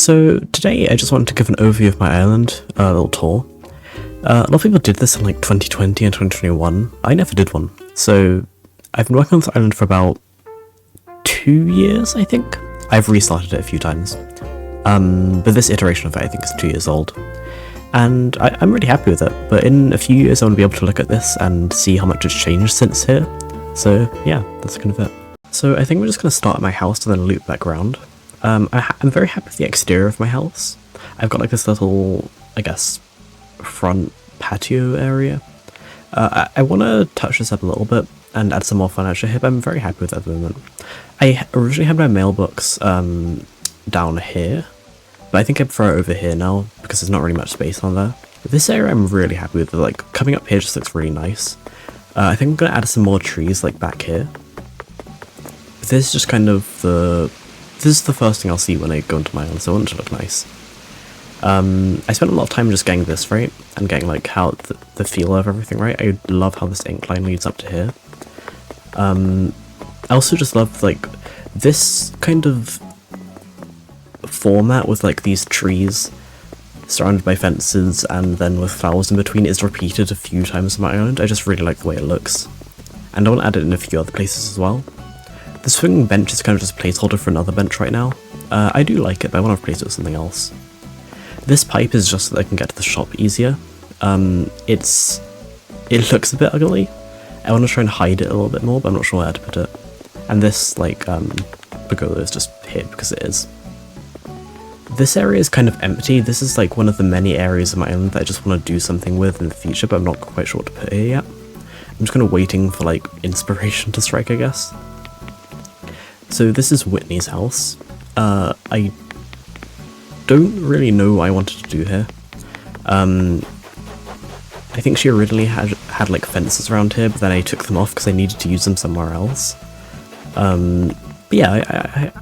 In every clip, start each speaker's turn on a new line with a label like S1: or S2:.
S1: So today I just wanted to give an overview of my island, a little tour. A lot of people did this in like 2020 and 2021. I never did one. So I've been working on this island for about 2 years, I think. I've restarted it a few times. But this iteration of it I think is 2 years old. And I'm really happy with it, but in a few years I want to be able to look at this and see how much it's changed since here. So yeah, that's kind of it. So I think we're just going to start at my house and then loop back around. I'm very happy with the exterior of my house. I've got like this little, I guess, front patio area. I want to touch this up a little bit and add some more furniture here, but I'm very happy with it at the moment. I originally had my mailbox down here, but I think I prefer it over here now because there's not really much space on there. But this area I'm really happy with. Like coming up here just looks really nice. I think I'm going to add some more trees like back here. This is just kind of this is the first thing I'll see when I go into my island, so I want it to look nice. I spent a lot of time just getting this right, and getting like how the feel of everything right. I love how this incline leads up to here. I also just love like this kind of format with like these trees surrounded by fences and then with flowers in between is repeated a few times on my island. I just really like the way it looks. And I want to add it in a few other places as well. The swinging bench is kind of just a placeholder for another bench right now. I do like it, but I want to replace it with something else. This pipe is just so that I can get to the shop easier. It looks a bit ugly. I want to try and hide it a little bit more, but I'm not sure where to put it. And this, like, pergola is just here because it is. This area is kind of empty. This is like one of the many areas of my island that I just want to do something with in the future, but I'm not quite sure what to put here yet. I'm just kind of waiting for like inspiration to strike, I guess. So this is Whitney's house. I don't really know what I wanted to do here. I think she originally had like fences around here, but then I took them off because I needed to use them somewhere else. But yeah,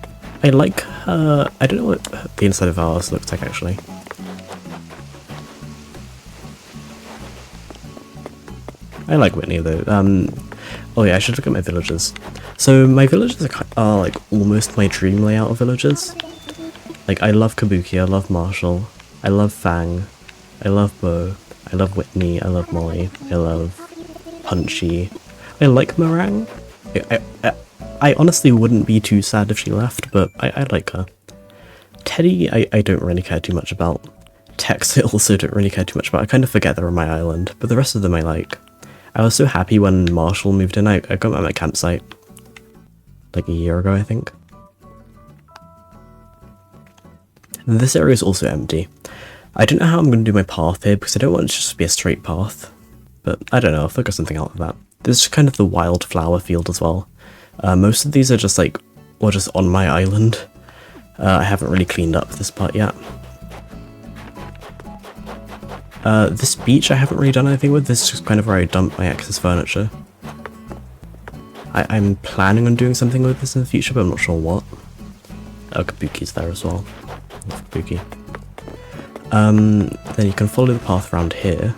S1: I like her. I don't know what the inside of her house looks like actually. I like Whitney though. Oh yeah, I should look at my villages. So my villages are like almost my dream layout of villages. Like I love Kabuki, I love Marshall, I love Fang, I love Bo, I love Whitney, I love Molly, I love Punchy, I like Meringue. I honestly wouldn't be too sad if she left, but I like her. Teddy, I don't really care too much about. Tex I also don't really care too much about. I kind of forget they're on my island, but the rest of them I like. I was so happy when Marshall moved in. I got him at my campsite like a year ago, I think. And this area is also empty. I don't know how I'm going to do my path here because I don't want it to just be a straight path. But I don't know, I'll figure something out with that. This is kind of the wildflower field as well. Most of these are just like, or just on my island. I haven't really cleaned up this part yet. This beach I haven't really done anything with. This is just kind of where I dump my excess furniture. I'm planning on doing something with this in the future, but I'm not sure what. Oh, Kabuki's there as well. Love Kabuki. Then you can follow the path around here.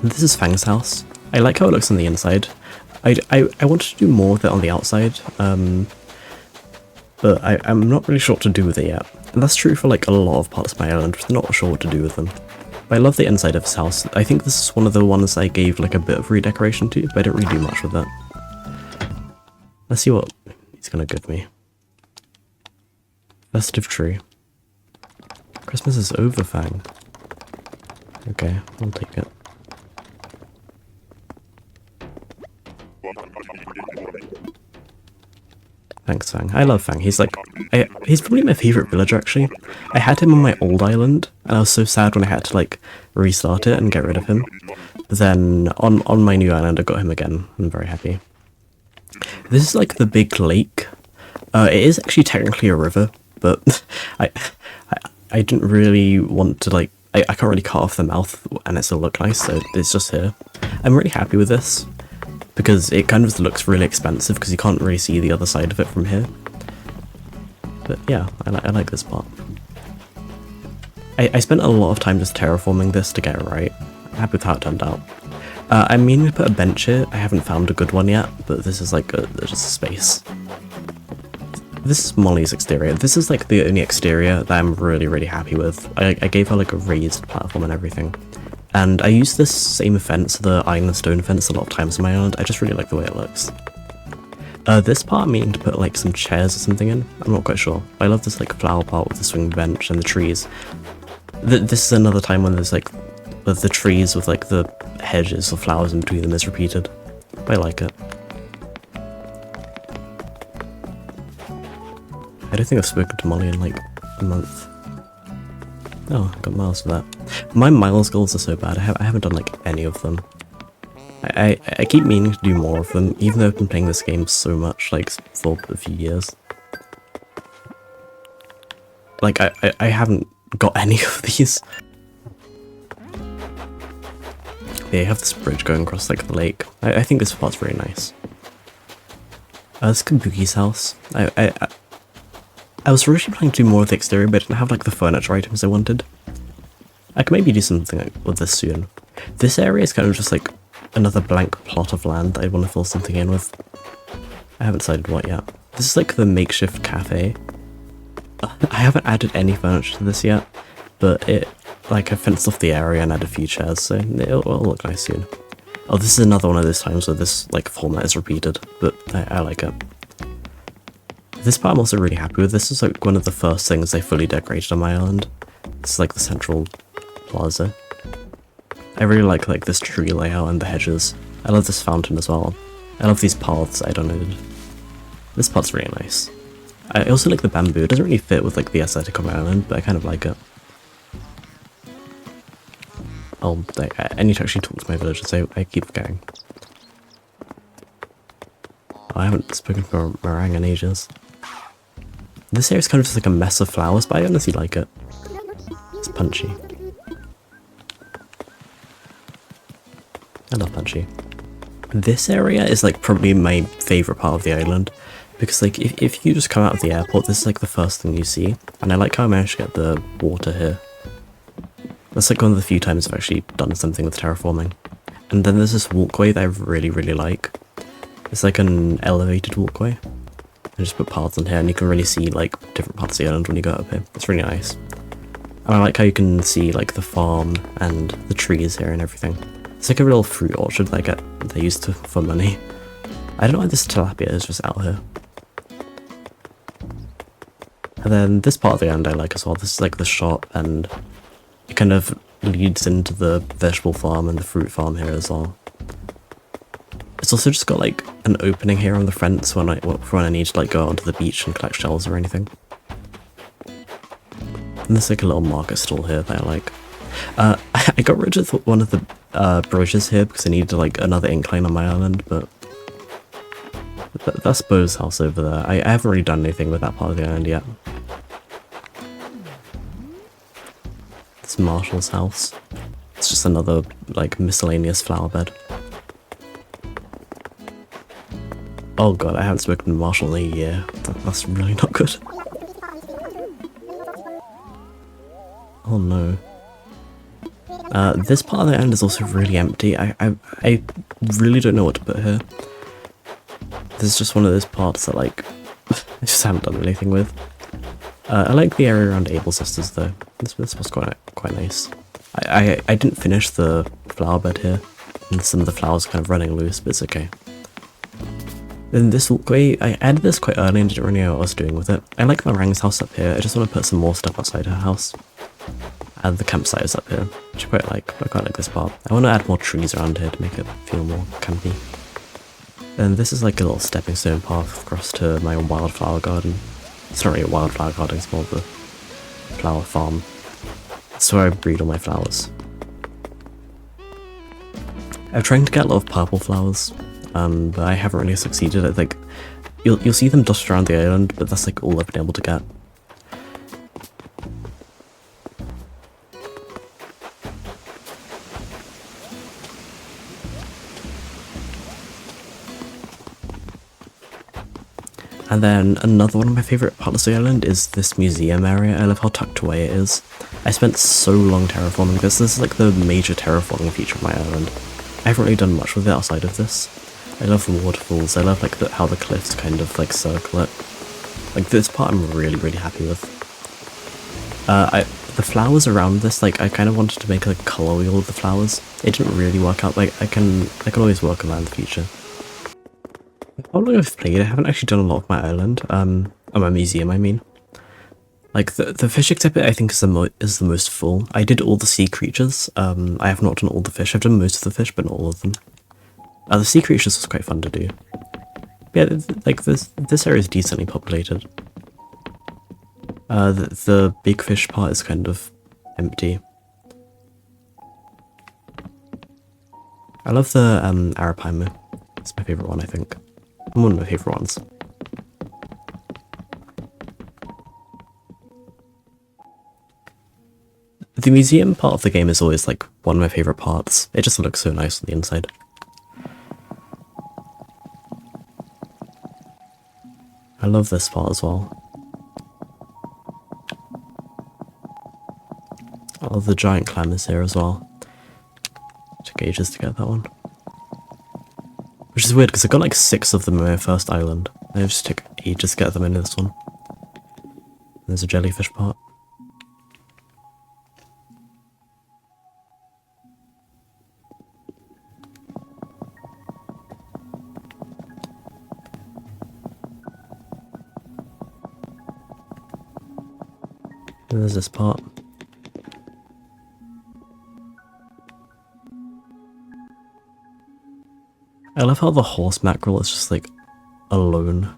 S1: This is Fang's house. I like how it looks on the inside. I wanted to do more with it on the outside, but I'm not really sure what to do with it yet. And that's true for like a lot of parts of my island, I'm not sure what to do with them. But I love the inside of his house. I think this is one of the ones I gave like a bit of redecoration to, but I didn't really do much with it. Let's see what he's gonna give me. Festive tree. Christmas is over, Fang. Okay, I'll take it. Thanks, Fang. I love Fang. He's like, he's probably my favourite villager actually. I had him on my old island, and I was so sad when I had to like restart it and get rid of him. But then on my new island, I got him again. I'm very happy. This is like the big lake. It is actually technically a river, but I didn't really want to like. I can't really cut off the mouth and it still look nice, so it's just here. I'm really happy with this, because it kind of looks really expensive because you can't really see the other side of it from here. But yeah, I like this part. I spent a lot of time just terraforming this to get it right. I'm happy with how it turned out. I'm meaning to put a bench here. I haven't found a good one yet, but this is like just a space. This is Molly's exterior. This is like the only exterior that I'm really happy with. I gave her like a raised platform and everything. And I used this same fence, the iron and stone fence, a lot of times on my island. I just really like the way it looks. This part I'm meaning to put like some chairs or something in. I'm not quite sure. I love this like flower part with the swing bench and the trees. This is another time when there's like the trees with like the hedges or flowers in between them is repeated. I like it. I don't think I've spoken to Molly in like a month. Oh, I got miles for that. My miles goals are so bad. I haven't done like any of them. I keep meaning to do more of them, even though I've been playing this game so much, like for a few years. Like I haven't got any of these. Yeah, you have this bridge going across like the lake. I think this part's very nice. This is Kabuki's house. I was originally planning to do more of the exterior, but I didn't have like the furniture items I wanted. I could maybe do something like with this soon. This area is kind of just like another blank plot of land that I want to fill something in with. I haven't decided what yet. This is like the makeshift cafe. I haven't added any furniture to this yet, but I fenced off the area and added a few chairs, so it'll look nice soon. Oh, this is another one of those times where this like format is repeated, but I like it. This part I'm also really happy with. This is like one of the first things I fully decorated on my island. This is like the central plaza. I really like this tree layout and the hedges. I love this fountain as well. I love these paths I donated. This part's really nice. I also like the bamboo. It doesn't really fit with like the aesthetic of my island, but I kind of like it. Oh, I need to actually talk to my villagers, so I keep forgetting. Oh, I haven't spoken to Meringue in ages. This area is kind of just like a mess of flowers, but I honestly like it. It's punchy. I love punchy. This area is like probably my favourite part of the island, because like if you just come out of the airport, this is like the first thing you see, and I like how I managed to get the water here. That's like one of the few times I've actually done something with terraforming. And then there's this walkway that I really like. It's like an elevated walkway. I just put paths on here and you can really see like different parts of the island when you go up here. It's really nice. And I like how you can see like the farm and the trees here and everything. It's like a real fruit orchard that they used to for money. I don't know why this tilapia is just out here. And then this part of the island I like as well. This is like the shop, and it kind of leads into the vegetable farm and the fruit farm here as well. It's also just got like an opening here on the fence for when I need to like go onto the beach and collect shells or anything. And there's like a little market stall here that I like. I got rid of one of the bridges here because I needed like another incline on my island, but that's Bo's house over there. I haven't really done anything with that part of the island yet. This Marshall's house. It's just another like miscellaneous flower bed. Oh god, I haven't spoken to Marshall in a year. That's really not good. Oh no. This part of the island is also really empty. I really don't know what to put here. This is just one of those parts that like I just haven't done anything with. I like the area around Able Sisters though. This was quite nice. I didn't finish the flower bed here, and some of the flowers are kind of running loose, but it's okay. Then this walkway, I added this quite early and didn't really know what I was doing with it. I like Meringue's house up here. I just want to put some more stuff outside her house. And the campsite is up here, which I quite like. I quite like this part. I want to add more trees around here to make it feel more campy. Then this is like a little stepping stone path across to my wildflower garden. It's not really a wildflower garden, it's more of a flower farm. That's where I breed all my flowers. I'm trying to get a lot of purple flowers, but I haven't really succeeded. I think you'll see them dust around the island, but that's like all I've been able to get. And then another one of my favourite parts of the island is this museum area. I love how tucked away it is. I spent so long terraforming this. This is like the major terraforming feature of my island. I haven't really done much with it outside of this. I love the waterfalls. I love like how the cliffs kind of like circle it. Like, this part I'm really, really happy with. The flowers around this, like, I kind of wanted to make a colour wheel of the flowers. It didn't really work out. Like, I can always work on that in the future. How long I've played, I haven't actually done a lot of my island. Or my museum, I mean. Like, the fish exhibit, I think, is the most full. I did all the sea creatures. I have not done all the fish. I've done most of the fish, but not all of them. The sea creatures was quite fun to do. Yeah, like, this area is decently populated. The big fish part is kind of empty. I love the Arapaima. It's my favourite one, I think. One of my favourite ones. The museum part of the game is always like one of my favourite parts. It just looks so nice on the inside. I love this part as well. I love the giant clammers here as well. Took ages to get that one. Which is weird because I got like 6 of them in my first island. And it just took ages to get them into this one. There's a jellyfish part. And there's this part. I love how the horse mackerel is just like alone.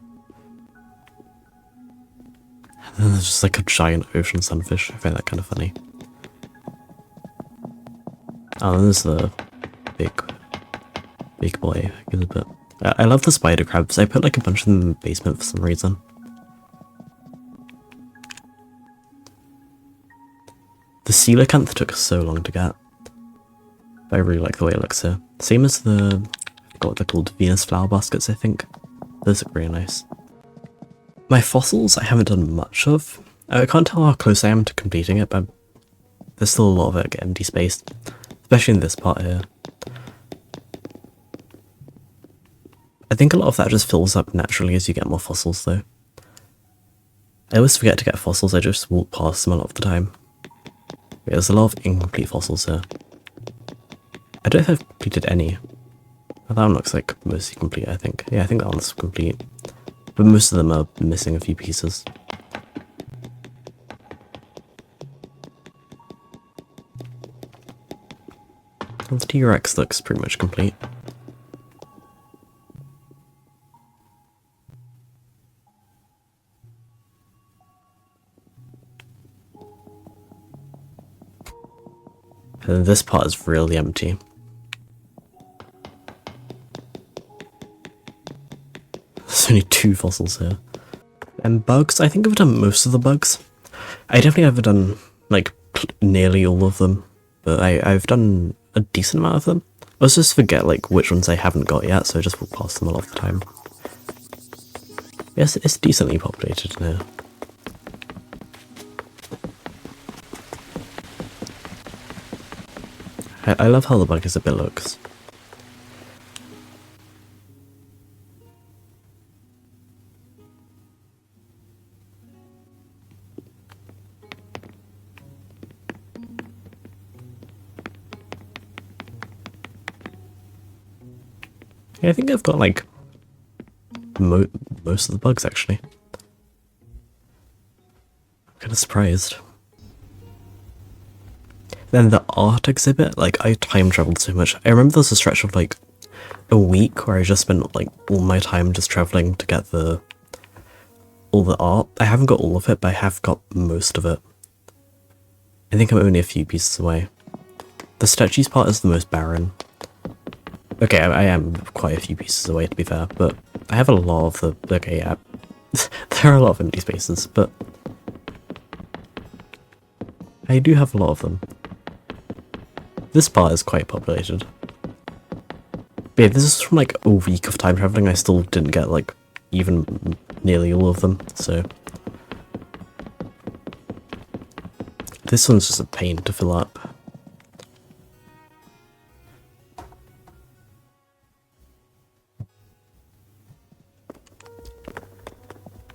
S1: And then there's just like a giant ocean sunfish. I find that kind of funny. Oh, and there's the big boy exhibit. I love the spider crabs. I put like a bunch of them in the basement for some reason. The coelacanth took so long to get. But I really like the way it looks here. Same as the, I forgot what they're called, Venus flower baskets, I think. Those look really nice. My fossils I haven't done much of. I can't tell how close I am to completing it, but there's still a lot of it empty space. Especially in this part here. I think a lot of that just fills up naturally as you get more fossils though. I always forget to get fossils, I just walk past them a lot of the time. Yeah, there's a lot of incomplete fossils here. I don't know if I've completed any. That one looks like mostly complete, I think. Yeah, I think that one's complete. But most of them are missing a few pieces. Well, the T-Rex looks pretty much complete. And this part is really empty. There's only 2 fossils here. And bugs, I think I've done most of the bugs. I definitely haven't done, like, nearly all of them. But I've done a decent amount of them. I also just forget, like, which ones I haven't got yet, so I just walk past them a lot of the time. Yes, it's decently populated in here. I love how the bug exhibit looks. Yeah, I think I've got like most of the bugs actually. I'm kind of surprised. Then the art exhibit, like I time traveled so much. I remember there was a stretch of like a week where I just spent like all my time just traveling to get all the art. I haven't got all of it, but I have got most of it. I think I'm only a few pieces away. The statues part is the most barren. Okay, I am quite a few pieces away to be fair, but I have a lot of the, okay, yeah. There are a lot of empty spaces, but I do have a lot of them. This part is quite populated. But yeah, this is from like a week of time traveling. I still didn't get like even nearly all of them, so this one's just a pain to fill up.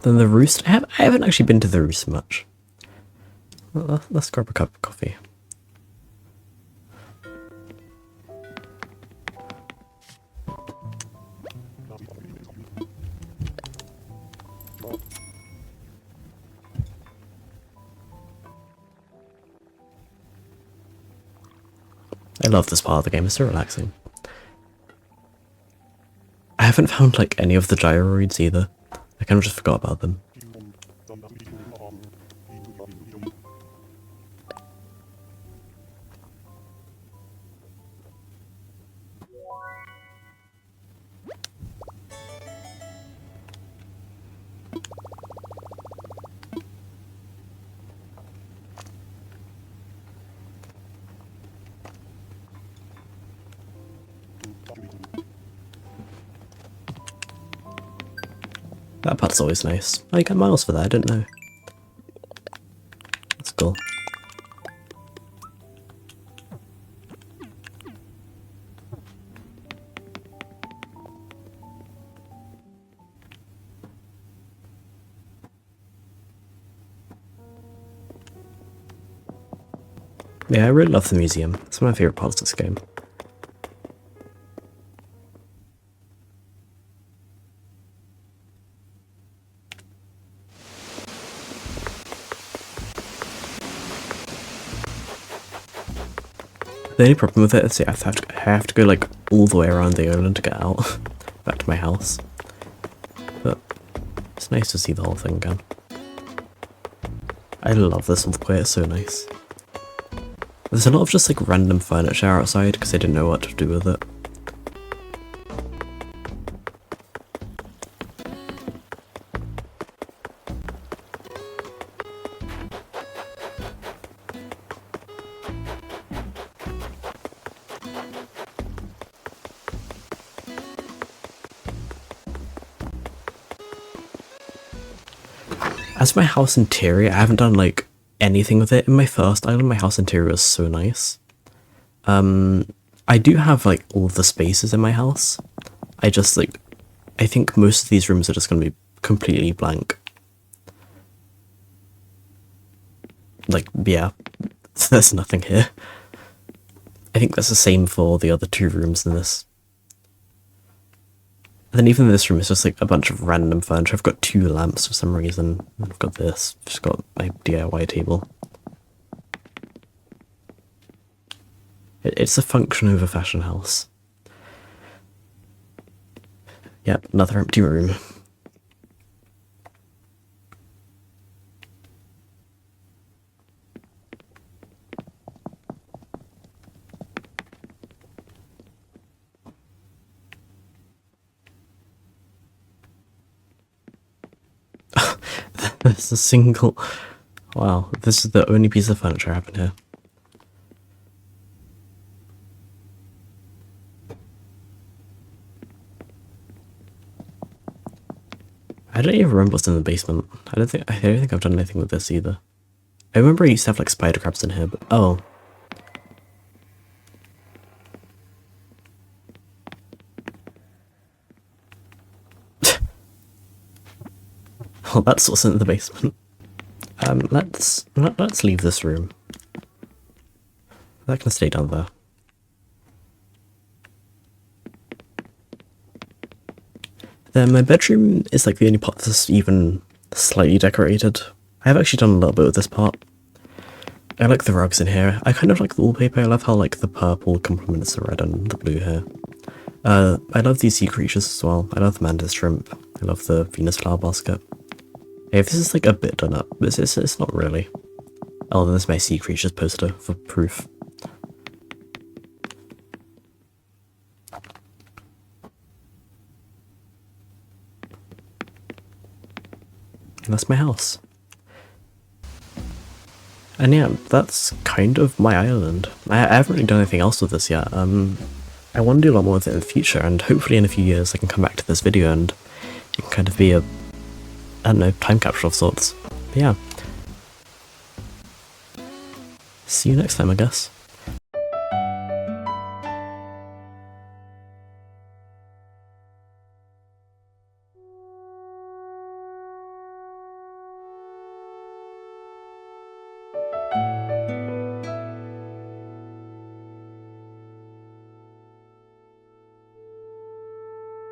S1: Then the Roost. I haven't actually been to the Roost much. Well, let's grab a cup of coffee. I love this part of the game, it's so relaxing. I haven't found like any of the gyroids either. I kind of just forgot about them. That part's always nice. Oh, you get miles for that, I didn't know. That's cool. Yeah, I really love the museum. It's one of my favourite parts of this game. The only problem with it is I have to go like all the way around the island to get out back to my house. But it's nice to see the whole thing again. I love this walkway, it's so nice. There's a lot of just like random furniture outside because I didn't know what to do with it. As my house interior, I haven't done like anything with it. In my first island, my house interior was so nice. I do have like all the spaces in my house. I just like, I think most of these rooms are just going to be completely blank. Like, yeah, there's nothing here. I think that's the same for the other two rooms in this. And then even this room is just like a bunch of random furniture. I've got 2 lamps for some reason. I've got this. Just got my DIY table. It's a function over fashion house. Yep, another empty room. There's a single... Wow, this is the only piece of furniture I have in here. I don't even remember what's in the basement. I don't think I've done anything with this either. I remember I used to have like spider crabs in here, but oh. Well, that's what's in the basement. Let's leave this room. That can stay down there. Then my bedroom is like the only part that's even slightly decorated. I have actually done a little bit with this part. I like the rugs in here. I kind of like the wallpaper. I love how like the purple complements the red and the blue here. I love these sea creatures as well. I love the mantis shrimp. I love the Venus flower basket. Yeah, this is like a bit done up, but it's not really. Oh, then there's my sea creatures poster for proof. And that's my house. And yeah, that's kind of my island. I haven't really done anything else with this yet. I want to do a lot more with it in the future, and hopefully in a few years I can come back to this video and it can kind of be a, I don't know, time capsule of sorts. But yeah. See you next time, I guess.